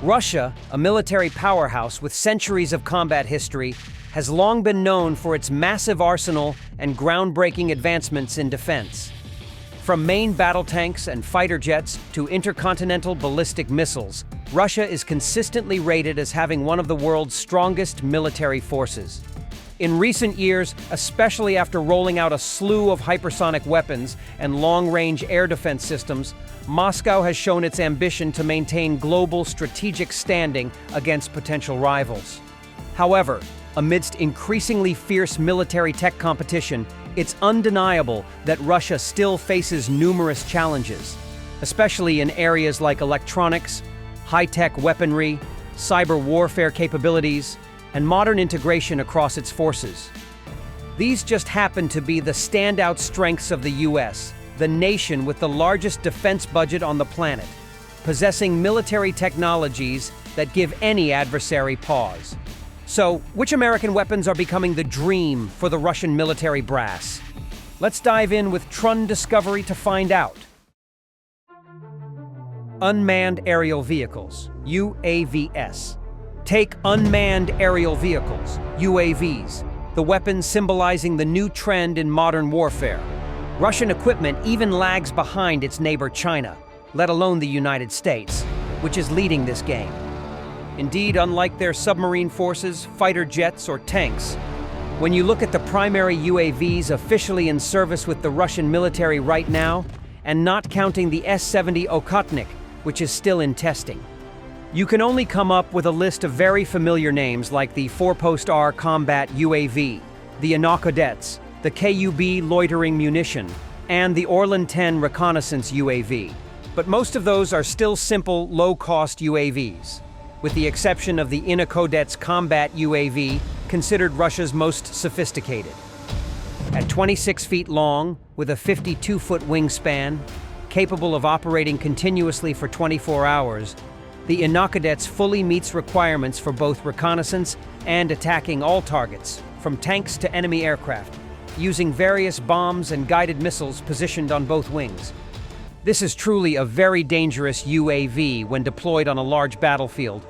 Russia, a military powerhouse with centuries of combat history, has long been known for its massive arsenal and groundbreaking advancements in defense. From main battle tanks and fighter jets to intercontinental ballistic missiles, Russia is consistently rated as having one of the world's strongest military forces. In recent years, especially after rolling out a slew of hypersonic weapons and long-range air defense systems, Moscow has shown its ambition to maintain global strategic standing against potential rivals. However, amidst increasingly fierce military tech competition, it's undeniable that Russia still faces numerous challenges, especially in areas like electronics, high-tech weaponry, cyber warfare capabilities, and modern integration across its forces. These just happen to be the standout strengths of the US, the nation with the largest defense budget on the planet, possessing military technologies that give any adversary pause. So, which American weapons are becoming the dream for the Russian military brass? Let's dive in with Trun Discovery to find out. Unmanned Aerial Vehicles, UAVs. Take unmanned aerial vehicles, UAVs, the weapons symbolizing the new trend in modern warfare. Russian equipment even lags behind its neighbor China, let alone the United States, which is leading this game. Indeed, unlike their submarine forces, fighter jets, or tanks, when you look at the primary UAVs officially in service with the Russian military right now, and not counting the S-70 Okhotnik, which is still in testing, you can only come up with a list of very familiar names like the 4-post-R combat UAV, the Inokodets, the KUB loitering munition, and the Orlan-10 reconnaissance UAV. But most of those are still simple, low-cost UAVs, with the exception of the Inokodets combat UAV, considered Russia's most sophisticated. At 26 feet long, with a 52-foot wingspan, capable of operating continuously for 24 hours, the Inokodets fully meets requirements for both reconnaissance and attacking all targets, from tanks to enemy aircraft, using various bombs and guided missiles positioned on both wings. This is truly a very dangerous UAV when deployed on a large battlefield.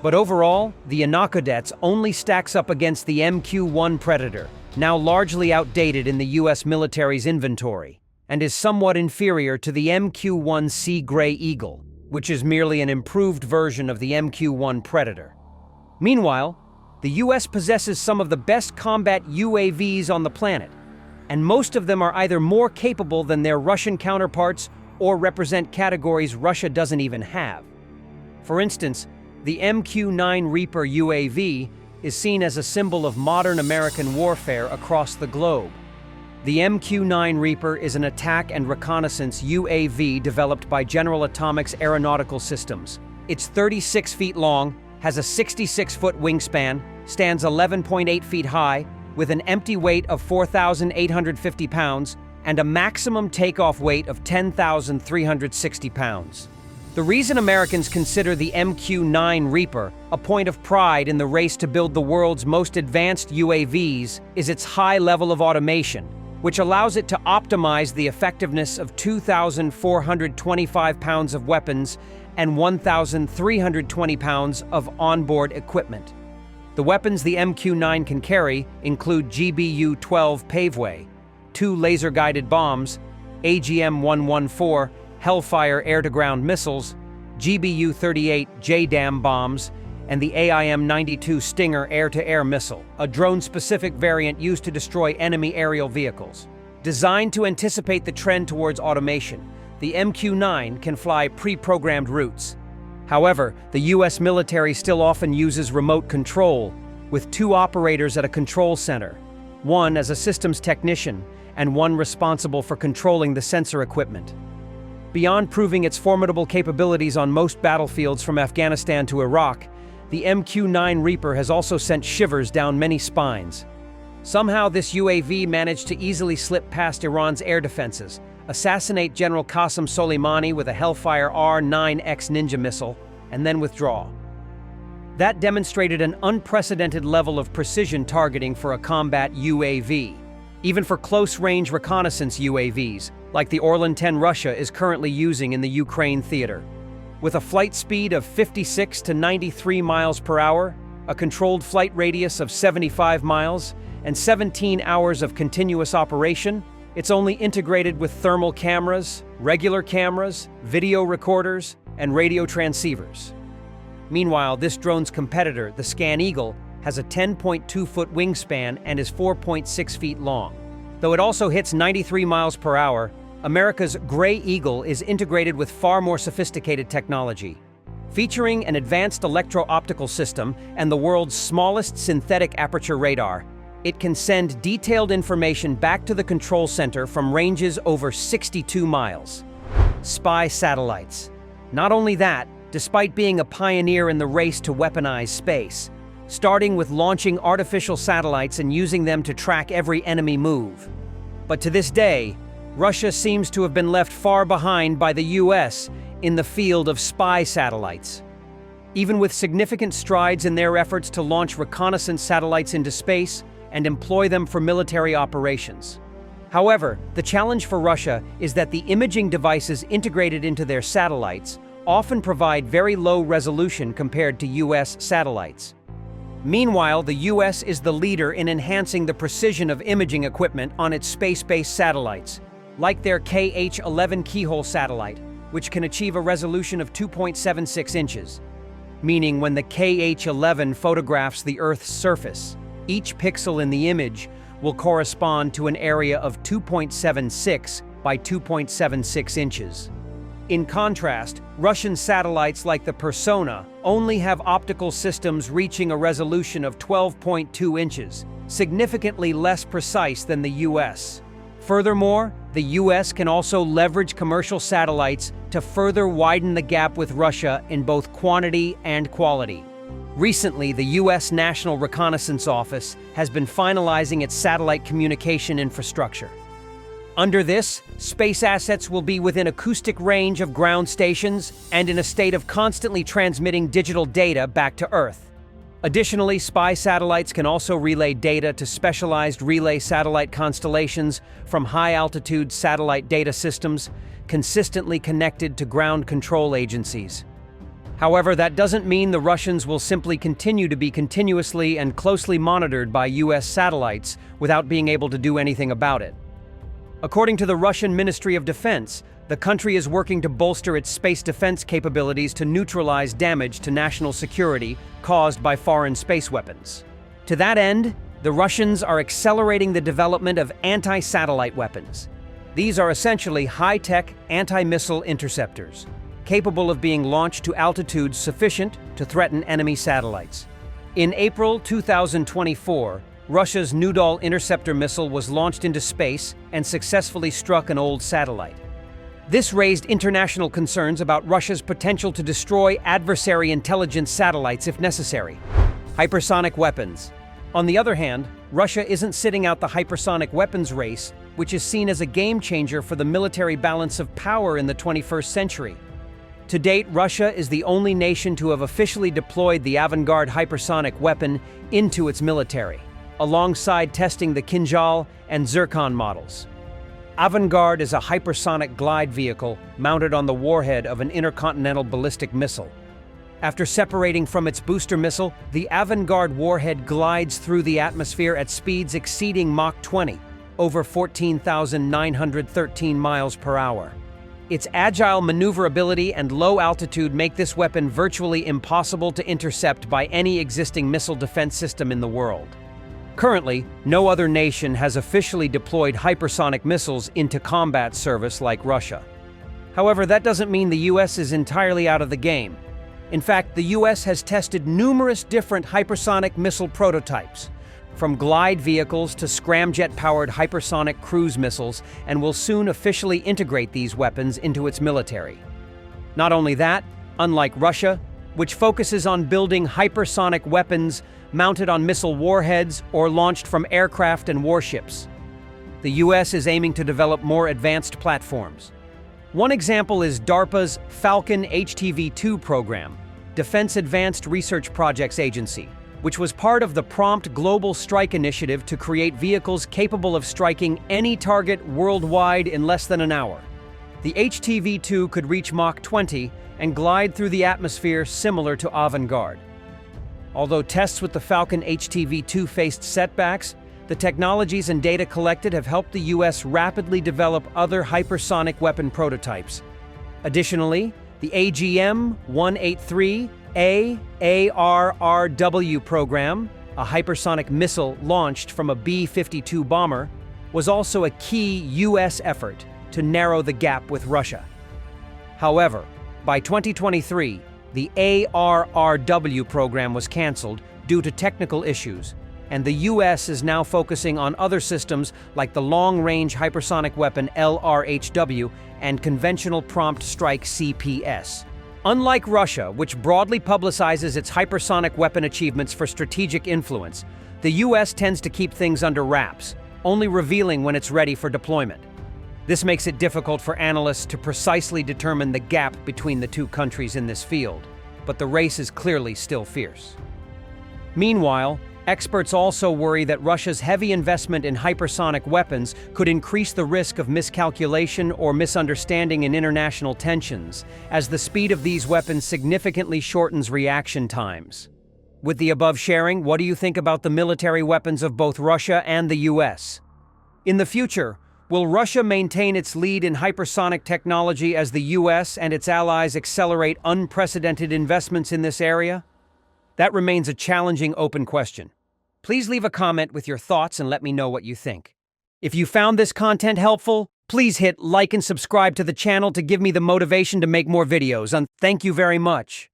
But overall, the Inokodets only stacks up against the MQ-1 Predator, now largely outdated in the US military's inventory, and is somewhat inferior to the MQ-1C Gray Eagle, which is merely an improved version of the MQ-1 Predator. Meanwhile, the US possesses some of the best combat UAVs on the planet, and most of them are either more capable than their Russian counterparts or represent categories Russia doesn't even have. For instance, the MQ-9 Reaper UAV is seen as a symbol of modern American warfare across the globe. The MQ-9 Reaper is an attack and reconnaissance UAV developed by General Atomics Aeronautical Systems. It's 36 feet long, has a 66-foot wingspan, stands 11.8 feet high, with an empty weight of 4,850 pounds and a maximum takeoff weight of 10,360 pounds. The reason Americans consider the MQ-9 Reaper a point of pride in the race to build the world's most advanced UAVs is its high level of automation, which allows it to optimize the effectiveness of 2,425 pounds of weapons and 1,320 pounds of onboard equipment. The weapons the MQ-9 can carry include GBU-12 Paveway, 2 laser-guided bombs, AGM-114 Hellfire air-to-ground missiles, GBU-38 JDAM bombs, and the AIM-92 Stinger air-to-air missile, a drone-specific variant used to destroy enemy aerial vehicles. Designed to anticipate the trend towards automation, the MQ-9 can fly pre-programmed routes. However, the US military still often uses remote control, with 2 operators at a control center, one as a systems technician and one responsible for controlling the sensor equipment. Beyond proving its formidable capabilities on most battlefields from Afghanistan to Iraq, the MQ-9 Reaper has also sent shivers down many spines. Somehow this UAV managed to easily slip past Iran's air defenses, assassinate General Qasem Soleimani with a Hellfire R-9X Ninja missile, and then withdraw. That demonstrated an unprecedented level of precision targeting for a combat UAV, even for close-range reconnaissance UAVs, like the Orlan-10 Russia is currently using in the Ukraine theater. With a flight speed of 56 to 93 miles per hour, a controlled flight radius of 75 miles, and 17 hours of continuous operation, it's only integrated with thermal cameras, regular cameras, video recorders, and radio transceivers. Meanwhile, this drone's competitor, the Scan Eagle, has a 10.2-foot wingspan and is 4.6 feet long. Though it also hits 93 miles per hour, America's Gray Eagle is integrated with far more sophisticated technology. Featuring an advanced electro-optical system and the world's smallest synthetic aperture radar, it can send detailed information back to the control center from ranges over 62 miles. Spy satellites. Not only that, despite being a pioneer in the race to weaponize space, starting with launching artificial satellites and using them to track every enemy move. But to this day, Russia seems to have been left far behind by the US in the field of spy satellites. Even with significant strides in their efforts to launch reconnaissance satellites into space and employ them for military operations. However, the challenge for Russia is that the imaging devices integrated into their satellites often provide very low resolution compared to US satellites. Meanwhile, the US is the leader in enhancing the precision of imaging equipment on its space-based satellites, like their KH-11 keyhole satellite, which can achieve a resolution of 2.76 inches, meaning when the KH-11 photographs the Earth's surface, each pixel in the image will correspond to an area of 2.76 by 2.76 inches. In contrast, Russian satellites like the Persona only have optical systems reaching a resolution of 12.2 inches, significantly less precise than the US. Furthermore, the US can also leverage commercial satellites to further widen the gap with Russia in both quantity and quality. Recently, the US National Reconnaissance Office has been finalizing its satellite communication infrastructure. Under this, space assets will be within acoustic range of ground stations and in a state of constantly transmitting digital data back to Earth. Additionally, spy satellites can also relay data to specialized relay satellite constellations from high-altitude satellite data systems consistently connected to ground control agencies. However, that doesn't mean the Russians will simply continue to be continuously and closely monitored by US satellites without being able to do anything about it. According to the Russian Ministry of Defense, the country is working to bolster its space defense capabilities to neutralize damage to national security caused by foreign space weapons. To that end, the Russians are accelerating the development of anti-satellite weapons. These are essentially high-tech anti-missile interceptors, capable of being launched to altitudes sufficient to threaten enemy satellites. In April 2024, Russia's Nudol interceptor missile was launched into space and successfully struck an old satellite. This raised international concerns about Russia's potential to destroy adversary intelligence satellites if necessary. Hypersonic weapons. On the other hand, Russia isn't sitting out the hypersonic weapons race, which is seen as a game changer for the military balance of power in the 21st century. To date, Russia is the only nation to have officially deployed the Avangard hypersonic weapon into its military, alongside testing the Kinzhal and Zircon models. Avangard is a hypersonic glide vehicle mounted on the warhead of an intercontinental ballistic missile. After separating from its booster missile, the Avangard warhead glides through the atmosphere at speeds exceeding Mach 20, over 14,913 miles per hour. Its agile maneuverability and low altitude make this weapon virtually impossible to intercept by any existing missile defense system in the world. Currently, no other nation has officially deployed hypersonic missiles into combat service like Russia. However, that doesn't mean the US is entirely out of the game. In fact, the US has tested numerous different hypersonic missile prototypes, from glide vehicles to scramjet-powered hypersonic cruise missiles, and will soon officially integrate these weapons into its military. Not only that, unlike Russia, which focuses on building hypersonic weapons mounted on missile warheads or launched from aircraft and warships, the US is aiming to develop more advanced platforms. One example is DARPA's Falcon HTV-2 program, Defense Advanced Research Projects Agency, which was part of the Prompt Global Strike Initiative to create vehicles capable of striking any target worldwide in less than an hour. The HTV-2 could reach Mach 20 and glide through the atmosphere similar to Avangard. Although tests with the Falcon HTV-2 faced setbacks, the technologies and data collected have helped the U.S. rapidly develop other hypersonic weapon prototypes. Additionally, the AGM-183A ARRW program, a hypersonic missile launched from a B-52 bomber, was also a key U.S. effort to narrow the gap with Russia. However, by 2023, the ARRW program was canceled due to technical issues, and the U.S. is now focusing on other systems like the long-range hypersonic weapon LRHW and conventional prompt strike CPS. Unlike Russia, which broadly publicizes its hypersonic weapon achievements for strategic influence, the U.S. tends to keep things under wraps, only revealing when it's ready for deployment. This makes it difficult for analysts to precisely determine the gap between the two countries in this field, but the race is clearly still fierce. Meanwhile, experts also worry that Russia's heavy investment in hypersonic weapons could increase the risk of miscalculation or misunderstanding in international tensions, as the speed of these weapons significantly shortens reaction times. With the above sharing, what do you think about the military weapons of both Russia and the US? In the future, will Russia maintain its lead in hypersonic technology as the US and its allies accelerate unprecedented investments in this area? That remains a challenging open question. Please leave a comment with your thoughts and let me know what you think. If you found this content helpful, please hit like and subscribe to the channel to give me the motivation to make more videos, and thank you very much.